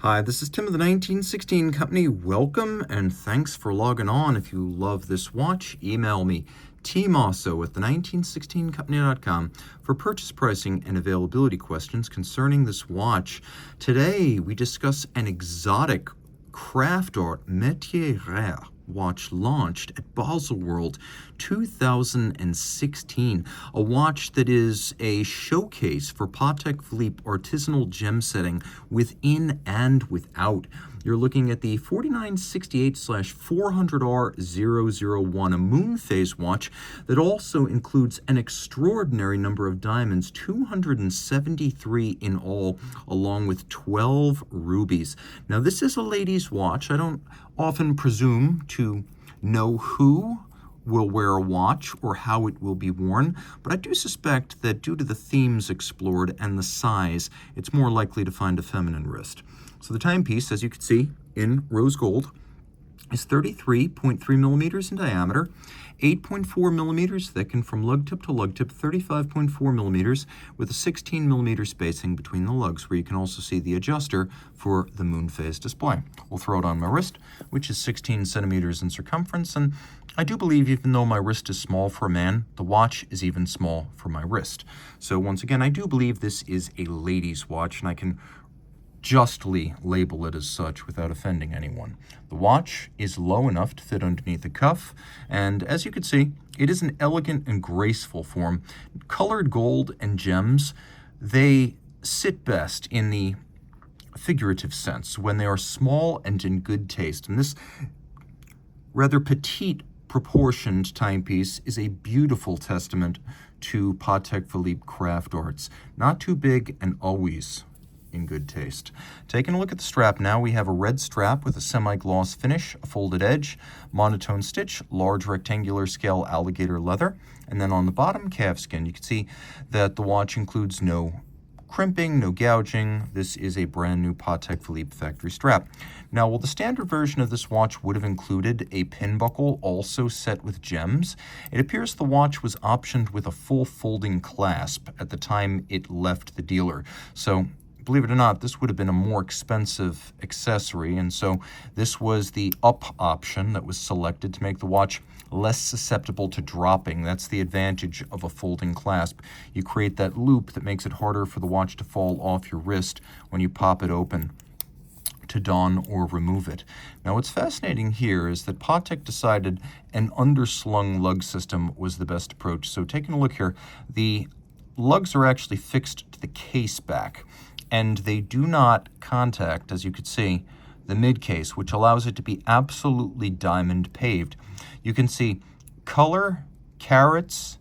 Hi, this is Tim of the 1916 Company. Welcome and thanks for logging on. If you love this watch, email me, Team Mosso at the1916company.com for purchase pricing and availability questions concerning this watch. Today, we discuss an exotic craft art métier rare watch launched at Baselworld 2016, a watch that is a showcase for Patek Philippe artisanal gem setting within and without. You're looking at the 4968/400R-001, a Moonphase watch that also includes an extraordinary number of diamonds, 273 in all, along with 12 rubies. Now, this is a lady's watch. I don't often presume to know who will wear a watch or how it will be worn, but I do suspect that due to the themes explored and the size, it's more likely to find a feminine wrist. So the timepiece, as you can see in rose gold, is 33.3 millimeters in diameter, 8.4 millimeters thick, and from lug tip to lug tip, 35.4 millimeters, with a 16 millimeter spacing between the lugs, where you can also see the adjuster for the Moonphase display. We'll throw it on my wrist, which is 16 centimeters in circumference, and I do believe even though my wrist is small for a man, the watch is even small for my wrist. So once again, I do believe this is a lady's watch, and I can justly label it as such without offending anyone. The watch is low enough to fit underneath the cuff, and as you can see, it is an elegant and graceful form. Colored gold and gems, they sit best in the figurative sense when they are small and in good taste, and this rather petite proportioned timepiece is a beautiful testament to Patek Philippe craft arts. Not too big and always in good taste. Taking a look at the strap now, we have a red strap with a semi-gloss finish, a folded edge, monotone stitch, large rectangular scale alligator leather, and then on the bottom, calfskin. You can see that the watch includes no crimping, no gouging. This is a brand new Patek Philippe factory strap. Now, while the standard version of this watch would have included a pin buckle also set with gems, it appears the watch was optioned with a full folding clasp at the time it left the dealer. So believe it or not, this would have been a more expensive accessory, and so this was the up option that was selected to make the watch less susceptible to dropping. That's the advantage of a folding clasp. You create that loop that makes it harder for the watch to fall off your wrist when you pop it open to don or remove it. Now, what's fascinating here is that Patek decided an underslung lug system was the best approach. So taking a look here, the lugs are actually fixed to the case back, and they do not contact, as you could see, the mid case, which allows it to be absolutely diamond paved. You can see color, carats,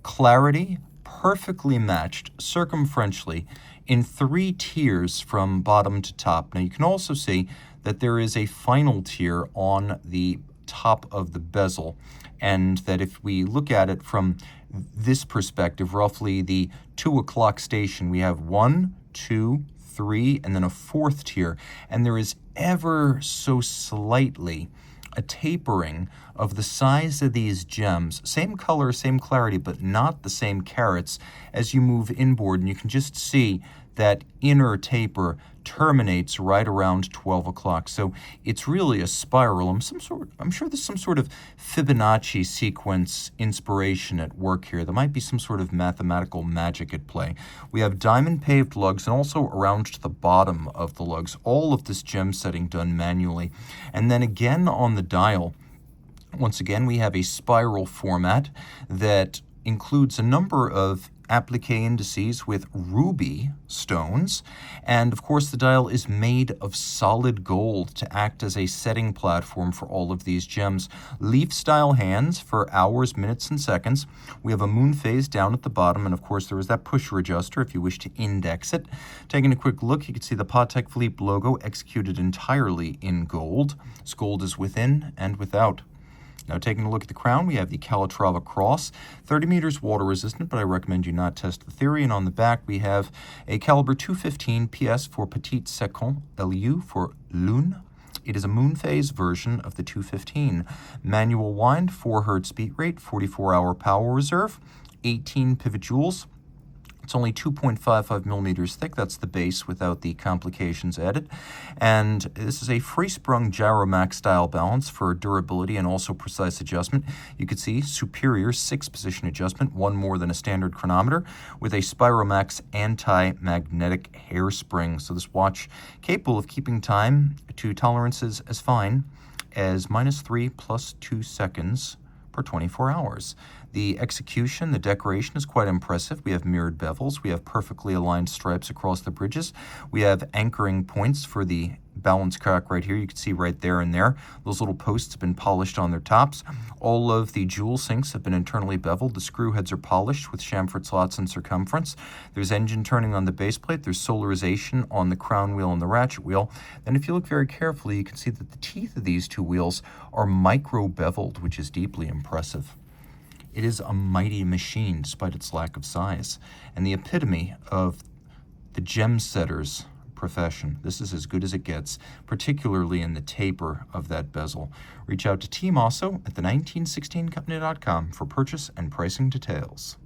clarity, perfectly matched circumferentially in 3 tiers from bottom to top. Now you can also see that there is a final tier on the top of the bezel, and that if we look at it from this perspective, roughly the 2 o'clock station, we have 1, 2, 3, and then a 4th tier, and there is ever so slightly a tapering of the size of these gems, same color, same clarity, but not the same carats as you move inboard, and you can just see that inner taper terminates right around 12 o'clock. So it's really a spiral. I'm sure there's some sort of Fibonacci sequence inspiration at work here. There might be some sort of mathematical magic at play. We have diamond paved lugs and also around to the bottom of the lugs. All of this gem setting done manually. And then again on the dial, once again, we have a spiral format that includes a number of applique indices with ruby stones, and of course the dial is made of solid gold to act as a setting platform for all of these gems. Leaf style hands for hours, minutes, and seconds. We have a Moonphase down at the bottom, and of course there is that pusher adjuster if you wish to index it. Taking a quick look, you can see the Patek Philippe logo executed entirely in gold. This gold is within and without. Now, taking a look at the crown, we have the Calatrava Cross, 30 meters water resistant, but I recommend you not test the theory. And on the back, we have a caliber 215 PS for Petit Second, LU for Lune. It is a Moonphase version of the 215. Manual wind, 4 Hz beat rate, 44-hour power reserve, 18 pivot jewels, It's only 2.55 millimeters thick. That's the base without the complications added. And this is a free-sprung gyromax style balance for durability and also precise adjustment. You can see superior 6-position adjustment, one more than a standard chronometer, with a Spiromax anti-magnetic hairspring. So this watch capable of keeping time to tolerances as fine as -3 + 2 seconds per 24 hours. The execution, the decoration is quite impressive. We have mirrored bevels. We have perfectly aligned stripes across the bridges. We have anchoring points for the balance crack right here. You can see right there and there. Those little posts have been polished on their tops. All of the jewel sinks have been internally beveled. The screw heads are polished with chamfered slots in circumference. There's engine turning on the base plate. There's solarization on the crown wheel and the ratchet wheel. And if you look very carefully, you can see that the teeth of these two wheels are micro-beveled, which is deeply impressive. It is a mighty machine despite its lack of size, and the epitome of the gem setter's profession. This is as good as it gets, particularly in the taper of that bezel. Reach out to Team Mosso at the 1916company.com for purchase and pricing details.